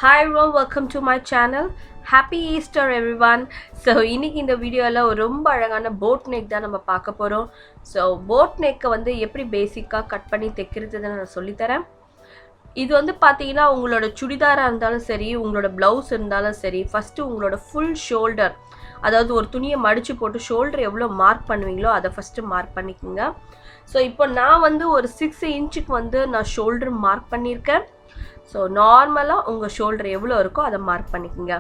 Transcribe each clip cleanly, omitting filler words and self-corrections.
Hi everyone, welcome to my channel. Happy Easter everyone. So இன்னைக்கு இந்த வீடியோல ஒரு ரொம்ப அழகான போட் நெக் தான் நம்ம பார்க்க போறோம். So போட் நெக் வந்து எப்படி பேசிக்கா கட் பண்ணி தைக்கிறதுன்னு நான் சொல்லி தரேன். இது வந்து பாத்தீங்கன்னா உங்களோட சுடிதாரா இருந்தாலும் சரி, உங்களோட பிளவுஸ் இருந்தாலும் சரி, ஃபர்ஸ்ட் உங்களோட ஃபுல் ஷோல்டர், அதாவது ஒரு துணியை மடிச்சு போட்டு ஷோல்டர் எவ்வளவு மார்க் பண்ணுவீங்களோ அதை ஃபர்ஸ்ட் மார்க் பண்ணிக்கோங்க. ஸோ இப்போ நான் வந்து ஒரு 6 இன்ச்சுக்கு வந்து நான் ஷோல்டர் மார்க் பண்ணியிருக்கேன். ஸோ நார்மலாக உங்கள் ஷோல்டர் எவ்வளோ இருக்கோ அதை மார்க் பண்ணிக்கோங்க.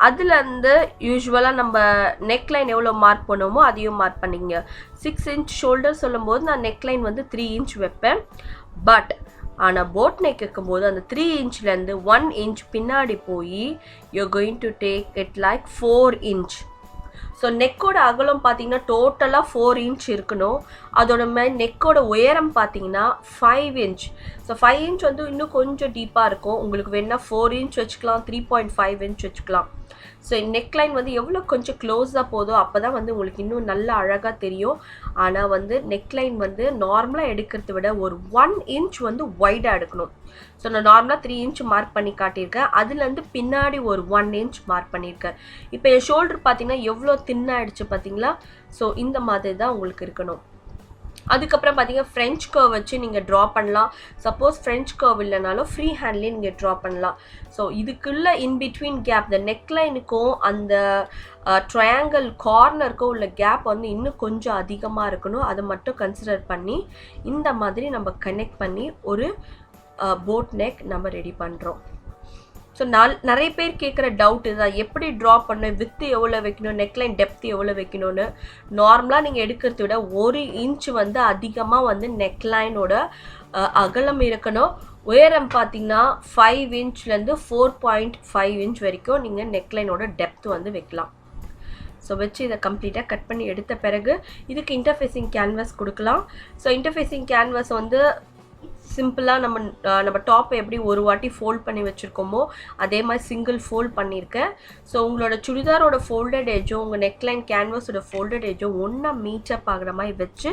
அதுலேருந்து யூஸ்வலாக நம்ம நெக்லைன் எவ்வளோ மார்க் பண்ணுவோமோ அதையும் மார்க் பண்ணிக்கங்க. 6 இன்ச் ஷோல்டர் சொல்லும் போது நான் நெக்லைன் வந்து 3 இன்ச் வைப்பேன். பட் ஆனால் போட் நெக் வைக்கும்போது அந்த 3 இன்ச்லேருந்து 1 இன்ச் பின்னாடி போய் you going to take it like 4 inch. So நெக்கோட அகலம் பார்த்தீங்கன்னா டோட்டலாக 4 இன்ச் இருக்கணும். அதோட நெக்கோட உயரம் பார்த்தீங்கன்னா 5 இன்ச். ஸோ 5 இன்ச் வந்து இன்னும் கொஞ்சம் டீப்பாக இருக்கும். உங்களுக்கு வேணா 4 இன்ச் வச்சுக்கலாம், 3.5 இன்ச் வச்சுக்கலாம். ஸோ நெக்லைன் வந்து எவ்வளோ கொஞ்சம் க்ளோஸாக போதோ அப்போ தான் வந்து உங்களுக்கு இன்னும் நல்ல அழகாக தெரியும். ஆனால் வந்து நெக்லைன் வந்து நார்மலாக எடுக்கிறத விட ஒரு 1 இன்ச் வந்து ஒய்டாக எடுக்கணும். ஸோ நான் நார்மலாக 3 இன்ச் மார்க் பண்ணி காட்டியிருக்கேன். அதுலேருந்து பின்னாடி ஒரு 1 இன்ச் மார்க் பண்ணியிருக்கேன். இப்போ என் ஷோல்டர் பார்த்தீங்கன்னா எவ்வளோ தின்னாகிடுச்சு பார்த்தீங்களா? ஸோ இந்த மாதிரி தான் உங்களுக்கு இருக்கணும். அதுக்கப்புறம் பார்த்தீங்கன்னா ஃப்ரெஞ்ச் கர்வ் வச்சு நீங்கள் ட்ரா பண்ணலாம். சப்போஸ் ஃப்ரெஞ்ச் கர்வ் இல்லைனாலும் ஃப்ரீ ஹேண்ட்லேயே நீங்கள் ட்ரா பண்ணலாம். ஸோ இதுக்குள்ள இன்பிட்வீன் கேப், இந்த நெக்லைனுக்கும் அந்த ட்ரையாங்கிள் கார்னருக்கும் உள்ள கேப் வந்து இன்னும் கொஞ்சம் அதிகமாக இருக்கணும். அதை மட்டும் கன்சிடர் பண்ணி இந்த மாதிரி நம்ம கனெக்ட் பண்ணி ஒரு போட் நெக் நம்ம ரெடி பண்ணுறோம். ஸோ நிறைய பேர் கேட்குற டவுட் இதுதான், எப்படி ட்ரா பண்ணணும், வித்து எவ்வளோ வைக்கணும், நெக்லைன் டெப்த் எவ்வளோ வைக்கணும்னு. நார்மலாக நீங்கள் எடுக்கிறத விட 1 இன்ச் வந்து அதிகமாக வந்து நெக்லைனோட அகலம் இருக்கணும். உயரம் பார்த்தீங்கன்னா 5 இன்ச்லேருந்து 4.5 இன்ச் வரைக்கும் நீங்கள் நெக்லைனோட டெப்த் வந்து வைக்கலாம். ஸோ வச்சு இதை கம்ப்ளீட்டாக கட் பண்ணி எடுத்த பிறகு இதுக்கு இன்டர்ஃபேஸிங் கேன்வாஸ் கொடுக்கலாம். ஸோ இன்டர்ஃபேஸிங் கேன்வாஸ் வந்து சிம்பிளாக நம்ம டாப்பை எப்படி ஒரு வாட்டி ஃபோல்ட் பண்ணி வச்சுருக்கோமோ அதே மாதிரி சிங்கிள் ஃபோல்ட் பண்ணியிருக்கேன். ஸோ உங்களோட சுடிதாரோட ஃபோல்டட் ஏஜும் உங்கள் நெக்லைன் கேன்வாஸோட ஃபோல்டட் ஏஜும் ஒன்றா மீச்சப் ஆகிற மாதிரி வச்சு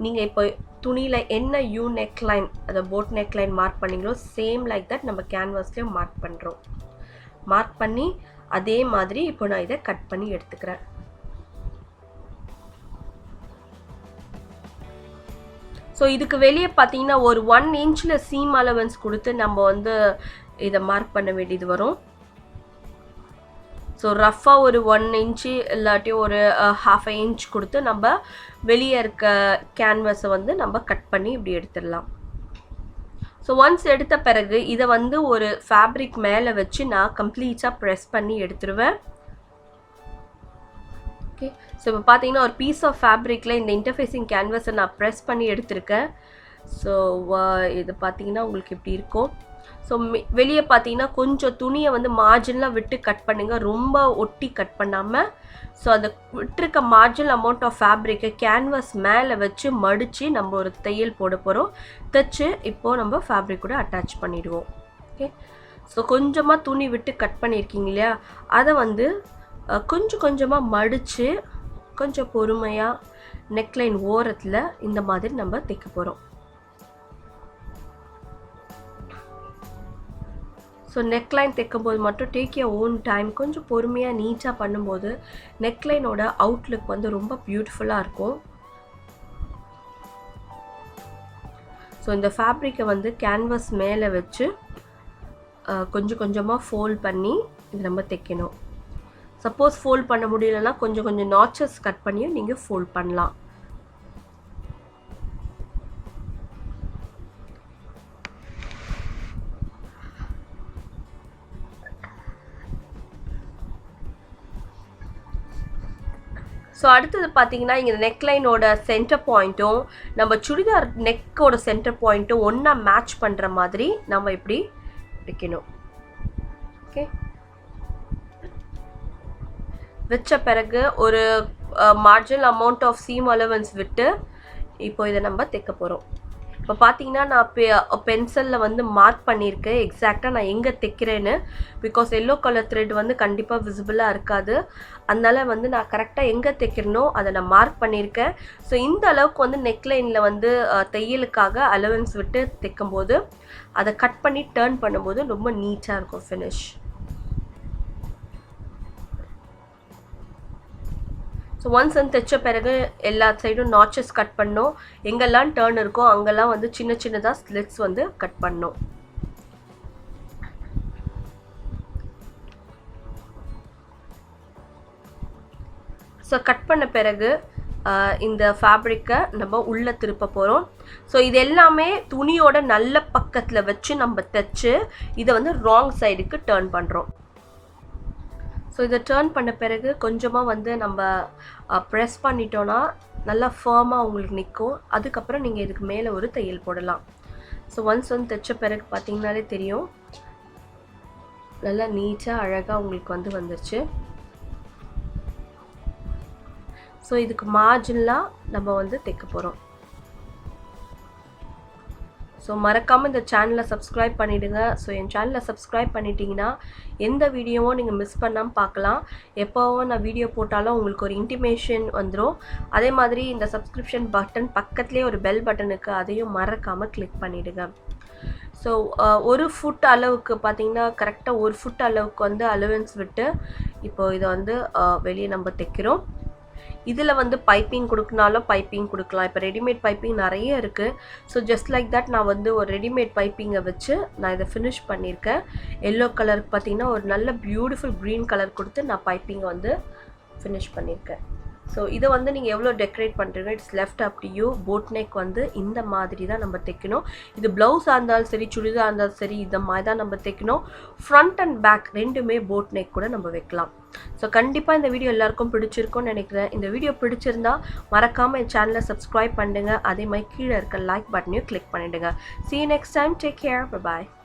நீங்கள் இப்போ துணியில் என்ன யூ நெக்லைன், அதை போட் நெக்லைன் மார்க் பண்ணிங்களோ சேம் லைக் தட் நம்ம கேன்வாஸ்லேயும் மார்க் பண்ணுறோம். மார்க் பண்ணி அதே மாதிரி இப்போ நான் இதை கட் பண்ணி எடுத்துக்கிறேன். ஸோ இதுக்கு வெளியே பார்த்தீங்கன்னா ஒரு 1 இன்ச்சில் சீம் அலவன்ஸ் கொடுத்து நம்ம வந்து இதை மார்க் பண்ண வேண்டியது வரும். ஸோ ரஃபாக ஒரு 1 இன்ச்சு இல்லாட்டி ஒரு ½ இன்ச் கொடுத்து நம்ம வெளியே இருக்க கேன்வாஸை வந்து நம்ம கட் பண்ணி இப்படி எடுத்துடலாம். ஸோ ஒன்ஸ் எடுத்த பிறகு இதை வந்து ஒரு ஃபேப்ரிக் மேலே வச்சு நான் கம்ப்ளீட்டாக ப்ரெஸ் பண்ணி எடுத்துருவேன். ஓகே, ஸோ இப்போ பார்த்தீங்கன்னா ஒரு பீஸ் ஆஃப் ஃபேப்ரிக்கில் இந்த இன்டர்ஃபேஸிங் கேன்வாஸை நான் ப்ரெஸ் பண்ணி எடுத்திருக்கேன். ஸோ இது பார்த்தீங்கன்னா உங்களுக்கு எப்படி இருக்கும். ஸோ வெளியே பார்த்தீங்கன்னா கொஞ்சம் துணியை வந்து மார்ஜினலாக விட்டு கட் பண்ணுங்க, ரொம்ப ஒட்டி கட் பண்ணாமல். ஸோ அந்த விட்டுருக்க மார்ஜினல் அமௌண்ட் ஆஃப் ஃபேப்ரிக்கை கேன்வாஸ் மேலே வச்சு மடித்து நம்ம ஒரு தையல் போட போகிறோம். தைச்சு இப்போது நம்ம ஃபேப்ரிக் கூட அட்டாச் பண்ணிவிடுவோம். ஓகே, ஸோ கொஞ்சமாக துணி விட்டு கட் பண்ணியிருக்கீங்க இல்லையா, அதை வந்து கொஞ்சம் கொஞ்சமாக மடித்து கொஞ்சம் பொறுமையாக நெக்லைன் ஓரத்தில் இந்த மாதிரி நம்ம தைக்க போகிறோம். ஸோ நெக்லைன் தைக்கும்போது மட்டும் டேக் யூர் ஓன் டைம், கொஞ்சம் பொறுமையாக நீட்டாக பண்ணும்போது நெக்லைனோட அவுட்லுக் வந்து ரொம்ப பியூட்டிஃபுல்லாக இருக்கும். ஸோ இந்த ஃபேப்ரிக்கை வந்து கேன்வாஸ் மேலே வச்சு கொஞ்சம் கொஞ்சமாக ஃபோல்ட் பண்ணி இது நம்ம தைக்கணும். சப்போஸ் ஃபோல்ட் பண்ண முடியலன்னா கொஞ்சம் கொஞ்சம் நாச்சஸ் கட் பண்ணியும் நீங்கள் ஃபோல்ட் பண்ணலாம். ஸோ அடுத்தது பார்த்தீங்கன்னா இங்கே நெக்லைனோட சென்டர் பாயிண்ட்டும் நம்ம சுடிதார் நெக்கோட சென்டர் பாயிண்ட்டும் ஒன்றா மேட்ச் பண்ணுற மாதிரி நம்ம இப்படி வைக்கணும். ஓகே, வச்ச பிறகு ஒரு marginal amount of seam allowance விட்டு இப்போ இதை நம்ம தைக்க போகிறோம். இப்போ பார்த்தீங்கன்னா நான் பென்சிலில் வந்து மார்க் பண்ணியிருக்கேன் எக்ஸாக்டாக நான் எங்கே தைக்கிறேன்னு. பிகாஸ் எல்லோ கலர் த்ரெட் வந்து கண்டிப்பாக விசிபிளாக இருக்காது. அதனால வந்து நான் கரெக்டாக எங்கே தைக்கிறனோ அதை நான் மார்க் பண்ணியிருக்கேன். ஸோ இந்த அளவுக்கு வந்து நெக்லைனில் வந்து தையலுக்காக அலவன்ஸ் விட்டு தைக்கும்போது அதை கட் பண்ணி டர்ன் பண்ணும்போது ரொம்ப நீட்டாக இருக்கும் ஃபினிஷ். ஸோ ஒன்ஸ் வந்து தைச்ச பிறகு எல்லா சைடும் நாச்சஸ் கட் பண்ணோம். எங்கெல்லாம் டர்ன் இருக்கோ அங்கெல்லாம் வந்து சின்ன சின்னதாக ஸ்லிட்ஸ் வந்து கட் பண்ணோம். ஸோ கட் பண்ண பிறகு இந்த ஃபேப்ரிக்கை நம்ம உள்ளே திருப்ப போகிறோம். ஸோ இது எல்லாமே துணியோட நல்ல பக்கத்தில் வச்சு நம்ம தைச்சு இதை வந்து ராங் சைடுக்கு டர்ன் பண்ணுறோம். ஸோ இதை டர்ன் பண்ண பிறகு கொஞ்சமாக வந்து நம்ம ப்ரெஸ் பண்ணிட்டோன்னா நல்லா ஃபர்மாக உங்களுக்கு நிற்கும். அதுக்கப்புறம் நீங்கள் இதுக்கு மேலே ஒரு தையல் போடலாம். ஸோ ஒன்ஸ் வந்து தைச்ச பிறகு பார்த்தீங்கன்னாலே தெரியும் நல்லா நீட்டாக அழகாக உங்களுக்கு வந்து வந்துருச்சு. ஸோ இதுக்கு மார்ஜின்லாம் நம்ம வந்து தைக்க போகிறோம். ஸோ மறக்காமல் இந்த சேனலை சப்ஸ்கிரைப் பண்ணிவிடுங்க. ஸோ என் சேனலை சப்ஸ்கிரைப் பண்ணிட்டீங்கன்னா எந்த வீடியோவும் நீங்கள் மிஸ் பண்ணாமல் பார்க்கலாம். எப்போவும் நான் வீடியோ போட்டாலும் உங்களுக்கு ஒரு இன்டிமேஷன் வந்துடும். அதே மாதிரி இந்த சப்ஸ்கிரிப்ஷன் பட்டன் பக்கத்துலேயே ஒரு பெல் பட்டனுக்கு அதையும் மறக்காமல் கிளிக் பண்ணிவிடுங்க. ஸோ ஒரு ஃபுட் அளவுக்கு பார்த்தீங்கன்னா கரெக்டாக ஒரு ஃபுட் அளவுக்கு வந்து அலவன்ஸ் விட்டு இப்போது இதை வந்து வெளியே நம்ம தைக்கிறோம். இதில் வந்து பைப்பிங் கொடுக்கனாலும் பைப்பிங் கொடுக்கலாம். இப்போ ரெடிமேட் பைப்பிங் நிறைய இருக்குது. ஸோ ஜஸ்ட் லைக் தட் நான் வந்து ஒரு ரெடிமேட் பைப்பிங்கை வச்சு நான் இதை ஃபினிஷ் பண்ணியிருக்கேன். எல்லோ கலருக்கு பார்த்தீங்கன்னா ஒரு நல்ல பியூட்டிஃபுல் க்ரீன் கலர் கொடுத்து நான் பைப்பிங்கை வந்து ஃபினிஷ் பண்ணியிருக்கேன். ஸோ இதை வந்து நீங்கள் எவ்வளோ டெக்கரேட் பண்ணுறீங்க it's left up to you. Boat neck வந்து இந்த மாதிரி தான் நம்ம தைக்கணும். இது ப்ளவுஸாக இருந்தாலும் சரி சுடிதார் இருந்தாலும் சரி இந்த மாதிரி தான் நம்ம தைக்கணும். ஃப்ரண்ட் அண்ட் பேக் ரெண்டுமே போட் நெக் கூட நம்ம வைக்கலாம். ஸோ கண்டிப்பாக இந்த வீடியோ எல்லாருக்கும் பிடிச்சிருக்கும்னு நினைக்கிறேன். இந்த வீடியோ பிடிச்சிருந்தா மறக்காமல் என் சேனலை சப்ஸ்கிரைப் பண்ணுங்கள். அதே மாதிரி கீழே இருக்க லைக் பட்டனையும் கிளிக் பண்ணிவிடுங்க. See you next time. Take care. Bye bye.